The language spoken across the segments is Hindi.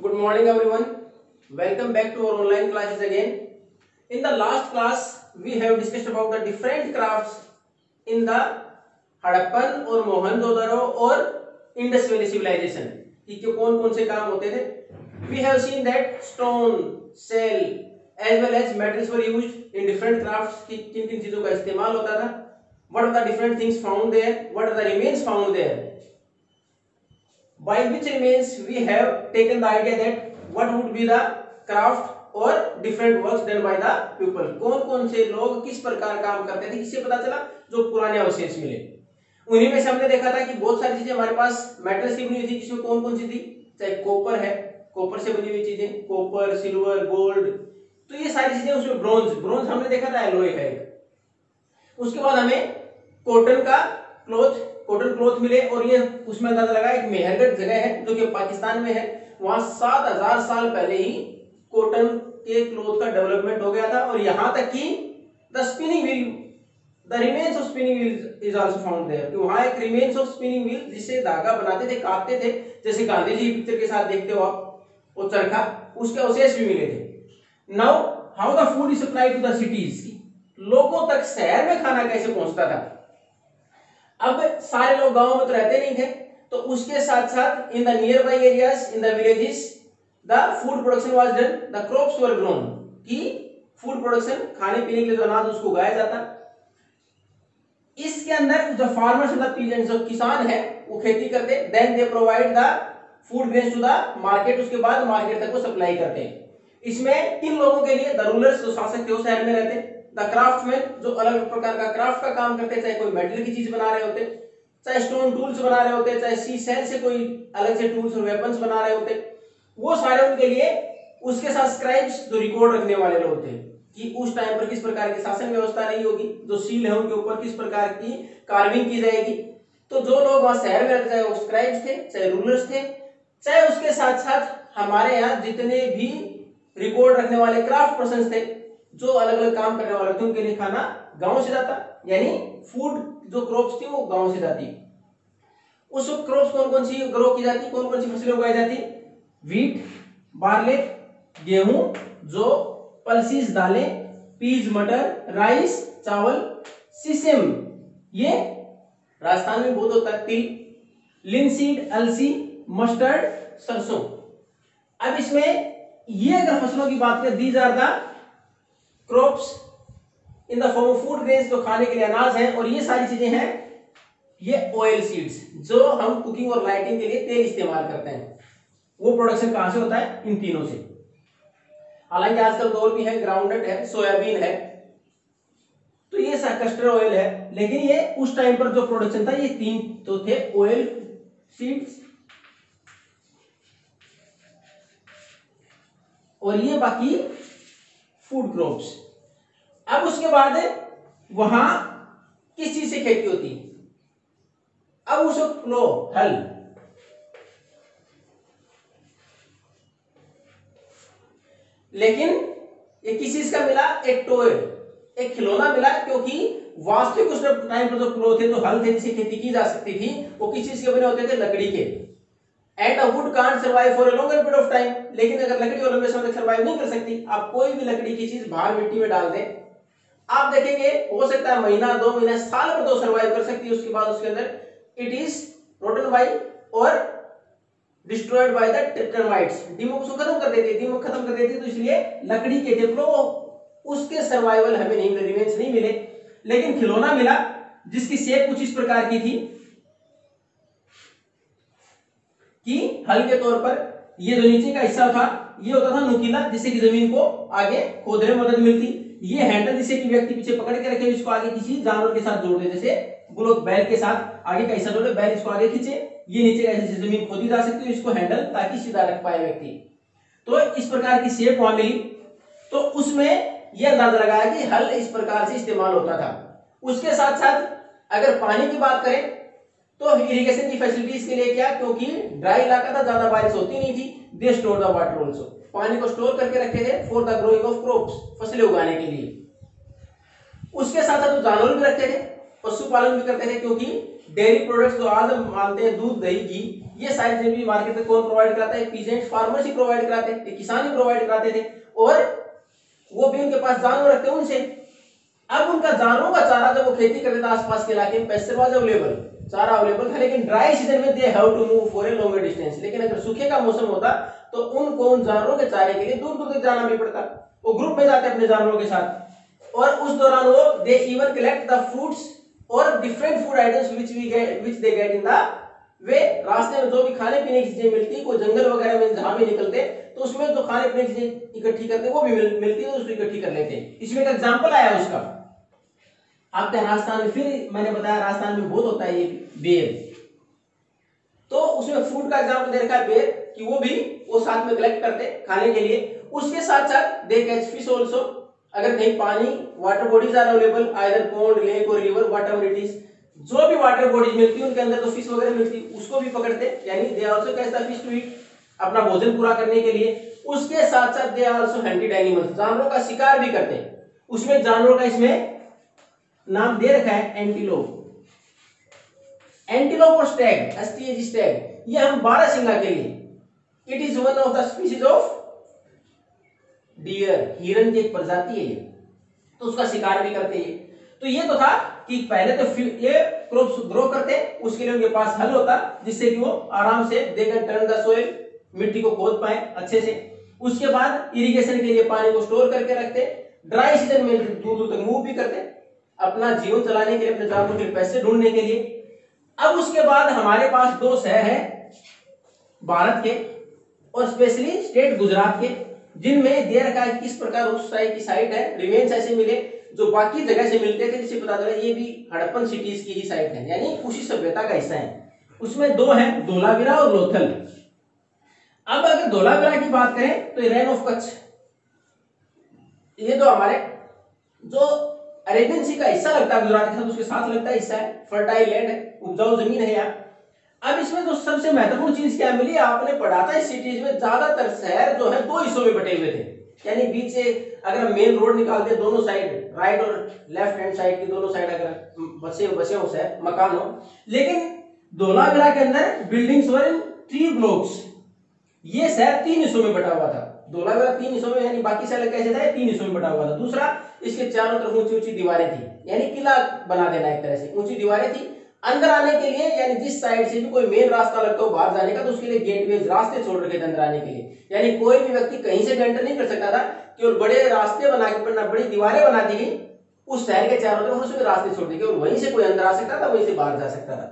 Good morning, everyone. Welcome back to our online classes again. In the last class, we have discussed about the different crafts in the Harappan और मोहनजोदड़ो और इंडस वैली civilization. कि कौन कौन से काम होते थे. We have seen that stone, shell, as well as metals were used in different crafts. कि किन किन चीजों का इस्तेमाल होता था. What are the different things found there? What are the remains found there? By which remains we have taken the idea that what would be the craft or different works done by the people. कौन कौन से लोग किस प्रकार काम करते थे, किससे पता चला? जो पुराने अवशेष मिले उन्हीं में से हमने देखा था कि बहुत सारी चीजें हमारे पास मेटल से बनी हुई थी, जिसमें कौन कौन सी थी, चाहे कॉपर है, कॉपर से बनी हुई चीजें, कॉपर, सिल्वर, गोल्ड, तो ये सारी चीजें, उसमें ब्रोंज हमने देखा था एलॉय है। उसके बाद हमें कॉटन क्लॉथ मिले, और ये उसमें अंदाजा लगा एक मेहरगढ़ जगह है जो कि पाकिस्तान में है, वहां 7000 साल पहले ही कॉटन के क्लॉथ का डेवलपमेंट हो गया था। और यहां तक कि the spinning wheel, the remains of spinning wheel is also found there, कि वहां एक रिमेन्स ऑफ स्पिनिंग व्हील जिससे धागा बनाते थे, काटते थे, जैसे गांधी जी पिक्चर के साथ देखते हो आप, वो चरखा, उसके अवशेष भी मिले थे। Now how the food is supplied to the cities, लोगों तक शहर में खाना कैसे पहुंचता था। अब सारे लोग गांव में तो रहते नहीं थे, तो उसके साथ साथ in the near by areas, in the villages, the food production was done, the crops were grown, कि फूड प्रोडक्शन, खाने पीने के लिए जो अनाज उसको उगाया जाता। इसके अंदर जो फार्मर्स मतलब पीजेंट्स, जो किसान है, वो खेती करते, then they provide the food grains to the market, उसके बाद मार्केट तक वो सप्लाई करते हैं। इसमें किन लोगों के लिए, द रूलर्स जो शासक थे वो शहर में रहते, द क्राफ्टमैन जो अलग प्रकार का क्राफ्ट का काम करते, चाहे कोई मेटल की चीज बना रहे होते, चाहे स्टोन टूल्स बना रहे होते, चाहे सी सेल से कोई अलग से टूल्स और वेपन्स बना रहे होते, वो सारे उनके लिए। उसके साथ स्क्राइब्स जो रिकॉर्ड रखने वाले लोग थे, कि उस टाइम पर किस प्रकार की शासन व्यवस्था रही होगी, जो सील है उनके ऊपर किस प्रकार की कार्विंग की जाएगी। तो जो लोग वहां शहर में रहते, चाहे वो स्क्राइब्स थे, चाहे रूलर्स थे, चाहे उसके साथ साथ हमारे यहाँ जितने भी रिकॉर्ड रखने वाले क्राफ्ट पर्सन थे, जो अलग अलग काम करने वाले थे, उनके लिए खाना गांव से जाता, यानी फूड जो क्रॉप्स थी वो गांव से जाती। उस क्रॉप्स कौन कौन सी ग्रो की जाती, कौन कौन सी फसलें उगाई जाती, वीट, बार्ले, गेहूं, जो पल्सीज दालें, पीज मटर, राइस चावल, सीसेम, ये राजस्थान में बहुत होता है, तिल, लिनसीड अलसी, मस्टर्ड सरसों। अब इसमें ये अगर फसलों की बात करें, these are the crops in the form of food grains, जो खाने के लिए अनाज है। और ये सारी चीजें हैं, ये ऑयल सीड्स, जो हम कुकिंग और लाइटिंग के लिए तेल इस्तेमाल करते हैं, वो प्रोडक्शन कहां से होता है, इन तीनों से। हालांकि आजकल तो और भी है, ग्राउंडनट है, सोयाबीन है, तो ये कस्टर्ड ऑयल है, लेकिन ये उस टाइम पर जो प्रोडक्शन था, ये तीन तो थे, ऑयल सीड्स, और ये बाकी फूड क्रॉप्स। अब उसके बाद वहां किस चीज से खेती होती, अब उस प्लो हल, लेकिन ये किस चीज का मिला, एक टॉय, एक खिलौना मिला, क्योंकि वास्तविक उस टाइम पर जो प्लो थे, जो हल थे जिससे खेती की जा सकती थी, वो किस चीज के बने होते थे, लकड़ी के। And a would can't survive for a longer period of time, लेकिन अगर लकड़ी और लंबे समय तक सर्वाइव नहीं कर सकती, आप कोई भी लकड़ी की चीज बाहर मिट्टी में डाल दें, आप देखेंगे हो सकता है महीना, 2 महीना, साल भर तो सर्वाइव कर सकती है, उसके बाद उसके अंदर इट इज रोटन बाय और डिस्ट्रॉयड बाय द टर्माइट्स, दीमक उसको खत्म कर देती है, दीमक खत्म कर देती है। तो इसलिए लकड़ी के थे, उसके सर्वाइवल हमें नहीं मिले, रिमेन्स नहीं मिले, लेकिन खिलौना मिला जिसकी शेप कुछ इस प्रकार की थी, कि हल के तौर पर ये जो नीचे का हिस्सा था, ये होता था नुकीला, जिससे कि जमीन को आगे खोदने में मदद मिलती। ये हैंडल जिसे कि व्यक्ति पीछे पकड़ के रखे, इसको आगे किसी जानवर के साथ जोड़ दे, जैसे बुलोक बैल के साथ आगे का हिस्सा जोड़े, बैल इसको आगे खींचे, ये नीचे का हिस्सा जमीन खोदी जा सकती है, इसको हैंडल, ताकि सीधा रख पाए व्यक्ति। तो इस प्रकार की शेप वहां मिली, तो उसमें यह अंदाजा लगाया कि हल इस प्रकार से इस्तेमाल होता था। उसके साथ साथ अगर पानी की बात करें, तो इरिगेशन की फैसिलिटीज के लिए क्या, क्योंकि ड्राई इलाका था, ज्यादा बारिश होती नहीं थी, they store the water also, पानी को स्टोर करके रखे थे for the growing of crops, फसलें उगाने के लिए। उसके साथ साथ जानवर भी रखते थे, पशुपालन भी करते थे, क्योंकि डेयरी प्रोडक्ट्स जो आज हम मानते हैं, दूध, दही, घी, ये सारी चीजें भी मार्केट में कौन प्रोवाइड कराता है? पीजेंट फार्मर्स ही प्रोवाइड कराते हैं, किसान ही प्रोवाइड कराते थे, और वो भी उनके पास जानवर रखते हैं उनसे। अब उनका जानवरों का चारा जब वो खेती करते थे आसपास के इलाके में, पेस्चर वाज अवेलेबल, चारा अवेलेबल था, लेकिन ड्राई सीजन में they have to move for a longer distance. लेकिन अगर सूखे का मौसम होता तो उनको उन जानवरों के चारे के लिए दूर दूर तक जाना भी पड़ता। वो ग्रुप में जाते अपने जानवरों के साथ, और उस दौरान वो they even collect the fruits और different food items which they get in the way. रास्ते में जो भी खाने पीने की चीजें मिलती, कोई जंगल वगैरह में जहां भी निकलते तो उसमें जो खाने पीने की चीजें इकट्ठी करते वो भी मिलती है, उसको इकट्ठी कर लेते। इसमें एक एग्जांपल आया उसका, आपके राजस्थान में, फिर मैंने बताया राजस्थान में बहुत होता है ये बेर, तो उसमें फ्रूट का एग्जांपल दे रखा है बेर कि वो साथ में कलेक्ट करते खाने के लिए। उसके साथ साथ दे कैच फिश आल्सो, अगर कहीं पानी water bodies are available either pond lake और रिवर व्हाटएवर इट इज, जो भी वाटर बॉडीज मिलती है उनके अंदर तो फिश वगैरह मिलती है, उसको भी पकड़ते, यानी they also catch the fish to eat, अपना भोजन पूरा करने के लिए। उसके साथ साथ दे आल्सो हंटेड एनिमल्स, जानवरों का शिकार भी करते हैं। उसमें जानवरों का इसमें नाम दे रखा है एंटीलोप, एंटीलोप और स्टैग, एसटीएजी स्टैग, ये हम बारहसिंगा के लिए, it is one of the species of dear, हिरन की एक प्रजाति है ये, तो उसका शिकार भी करते हैं। तो ये तो था कि पहले तो ये क्रॉप्स ग्रो करते, उसके लिए उनके पास हल होता जिससे कि वो आराम से they can turn the soil, मिट्टी को खोद पाए अच्छे से। उसके बाद इरिगेशन के लिए पानी को स्टोर करके रखते, ड्राई सीजन में दूर दूर तक मूव भी करते, अपना जीवन चलाने के लिए, अपने जानवरों के लिए पैसे ढूंढने के लिए। अब उसके बाद हमारे पास दो शहर हैं भारत के, और स्पेशली स्टेट गुजरात के, जिनमें दे रखा है किस प्रकार उस साइड की साइट है, रिमेन्स ऐसे मिले जो बाकी जगह से मिलते थे, जिससे पता चला ये भी हड़प्पन सिटीज की ही साइट है, यानी उसी सभ्यता का हिस्सा है। उसमें दो हैं, धोलावीरा और लोथल। अब अगर धोलावीरा की बात करें तो रेन ऑफ कच्छ, ये जो हमारे जो अरेबियन सी का हिस्सा लगता है गुजरात के साथ, उसके साथ लगता है हिस्सा है, फर्टाइल लैंड है, उपजाऊ जमीन है यहाँ। अब इसमें जो सबसे महत्वपूर्ण चीज क्या मिली, आपने पढ़ा था इस सिटीज में ज्यादातर शहर जो है दो हिस्सों में बटे हुए थे, यानी बीच से अगर मेन रोड निकालते दोनों साइड, राइट और लेफ्ट हैंड साइड की दोनों साइड अगर बसे हो शहर, मकान हो, लेकिन धोलावीरा के अंदर बिल्डिंग्स वर इन 3 ब्लॉक्स। ये शहर 3 हिस्सों में बटा हुआ था, धोलावीरा 3 हिस्सों में, यानी बाकी शहर कैसे था, 3 हिस्सों में बटा हुआ था। दूसरा, इसके चारों तरफ ऊंची ऊंची दीवारें थी, यानी किला बना देना एक तरह से, ऊंची दीवारें थी। अंदर आने के लिए, यानी जिस साइड से भी कोई मेन रास्ता लगता हो बाहर जाने का, तो उसके लिए गेटवे रास्ते छोड़ रखे थे अंदर आने के लिए, यानी कोई भी व्यक्ति कहीं से भी एंटर नहीं कर सकता था, केवल बड़े रास्ते बना के, बड़ी दीवारें बना दी गई उस शहर के चारों तरफ, उसमें रास्ते छोड़ दिए और वहीं से कोई अंदर आ सकता था, वहीं से बाहर जा सकता था।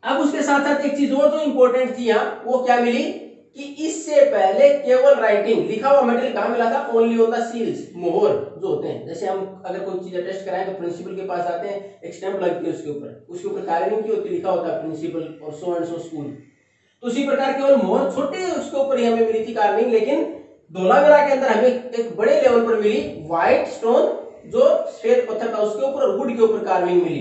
अब उसके साथ साथ एक चीज और जो इंपॉर्टेंट थी यहाँ, वो क्या मिली कि इससे पहले केवल राइटिंग, लिखा हुआ मटेरियल कहां मिला था, ओनली ऑन द सील्स, मोहर जो होते हैं, जैसे हम अगर कोई चीज अटेस्ट कराएं तो प्रिंसिपल के पास आते हैं, एक स्टैंप लगती है उसके ऊपर कार्विंग की होती है, लिखा होता है प्रिंसिपल और सो एंड सो स्कूल। तो उसी प्रकार केवल मोहर छोटे उसके ऊपर ही हमें मिली थी कार्विंग, लेकिन धोलावीरा के अंदर हमें एक बड़े लेवल पर मिली व्हाइट स्टोन, जो श्वेत पत्थर था उसके ऊपर और वुड के ऊपर कार्विंग मिली,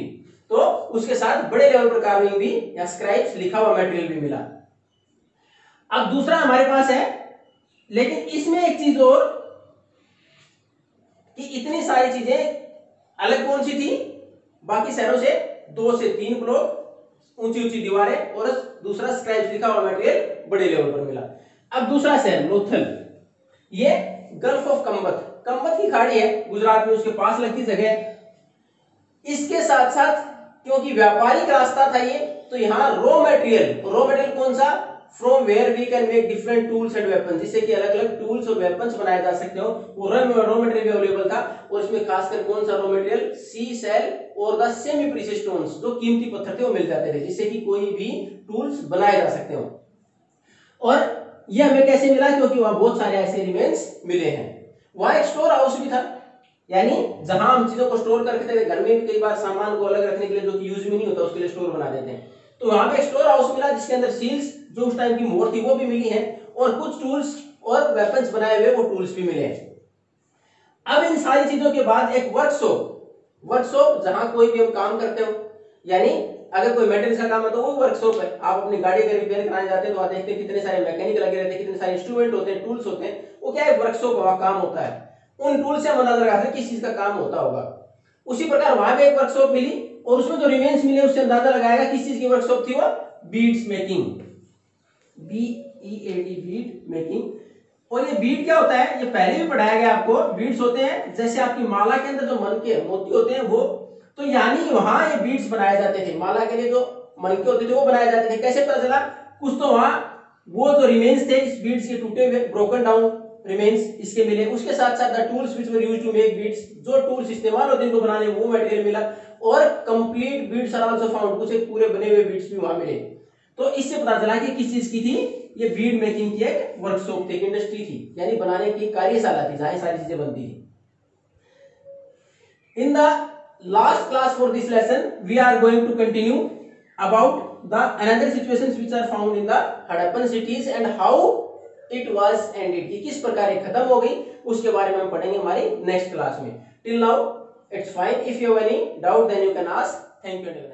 तो उसके साथ बड़े लेवल पर कार्विंग भी या स्क्राइब्स, लिखा हुआ मटेरियल भी मिला। अब दूसरा हमारे पास है, लेकिन इसमें एक चीज और कि इतनी सारी चीजें अलग कौन सी थी बाकी शहरों से, 2 से 3 ब्लॉक, ऊंची ऊंची दीवारें, और दूसरा स्क्राइब्स, लिखा हुआ मटेरियल बड़े लेवल पर मिला। अब दूसरा शहर लोथल, ये गल्फ ऑफ कंबत की खाड़ी है गुजरात में, उसके पास लगती जगह। इसके साथ साथ क्योंकि व्यापारिक रास्ता था ये, तो यहाँ रॉ मटेरियल कौन सा, from where we can make different tools and weapons, जिससे कि अलग अलग टूल्स और वेपन्स बनाए जा सकते हो, वो रॉ मटेरियल भी अवेलेबल था। और इसमें खासकर कौन सा रॉ मटेरियल, सी सेल और द सेमी प्रीशियस स्टोन्स, जो कीमती पत्थर थे वो मिल जाते थे, जिससे कि कोई भी टूल्स बनाए जा सकते हो। और ये हमें कैसे मिला, क्योंकि वहां बहुत सारे ऐसे रिमेन्स मिले हैं। वहां एक स्टोर हाउस भी था, यानी जहां हम चीजों को स्टोर करके थे, घर में भी कई बार सामान को अलग रखने के लिए जो कि यूज में नहीं होता उसके लिए स्टोर बना देते हैं, तो वहां पे एक स्टोर हाउस मिला जिसके अंदर सील्स, जो उस टाइम की मोहर थी वो भी मिली है, और कुछ टूल्स और वेपन्स बनाए हुए वो टूल्स भी मिले हैं। अब इन सारी चीजों के बाद एक वर्कशॉप जहां कोई भी हम काम करते हो, यानी अगर कोई मेटेरियल का काम है तो वो वर्कशॉप है। आप अपनी गाड़ी का रिपेयर कराने जाते हैं तो आप देखते हैं कितने सारे मैकेनिक लगे रहते हैं, कितने सारे इंस्ट्रूमेंट होते हैं, टूल्स होते हैं, वो क्या है, वर्कशॉप का काम होता है। उन टूल से हम अंदाजा लगाते हैं किस चीज का काम होता होगा। उसी प्रकार वहां पे एक वर्कशॉप मिली और उसमें जो रिमेन्स मिले उससे अंदाजा लगाएगा किस चीज की वर्कशॉप थी वो, beads making, BEAD bead making. और ये बीड क्या होता है, ये पहले भी पढ़ाया गया आपको। बीड्स होते हैं जैसे आपकी माला के अंदर जो मनके मोती होते हैं वो, तो यानी वहां ये बीड्स बनाए जाते थे, माला के लिए जो मनके होते थे वो बनाए जाते थे। कैसे पता चला, कुछ तो वहां वो जो रिमेन्स थे इस बीड्स के टूटे हुए ब्रोकन डाउन रिमेन्स इसके मिले, उसके साथ साथ the tools which were used to make beads, जो टूल्स इस्तेमाल होते हैं इनको बनाने वो मटेरियल मिला, और complete beads are also found, कुछ एक पूरे बने हुए बीड्स भी वहां मिले। तो इससे पता चला कि किस चीज की थी ये, बीड मेकिंग की एक वर्कशॉप थी, एक इंडस्ट्री थी, यानी बनाने की कार्यशाला थी जहां सारी चीजें बनती थी। In the last class for this lesson we are going to continue about the another situations which are found in the Harappan cities and how it was ended, कि किस प्रकार ये खत्म हो गई उसके बारे में हम पढ़ेंगे हमारी नेक्स्ट क्लास में। Till now it's fine, if you have any doubt then you can ask. Thank you.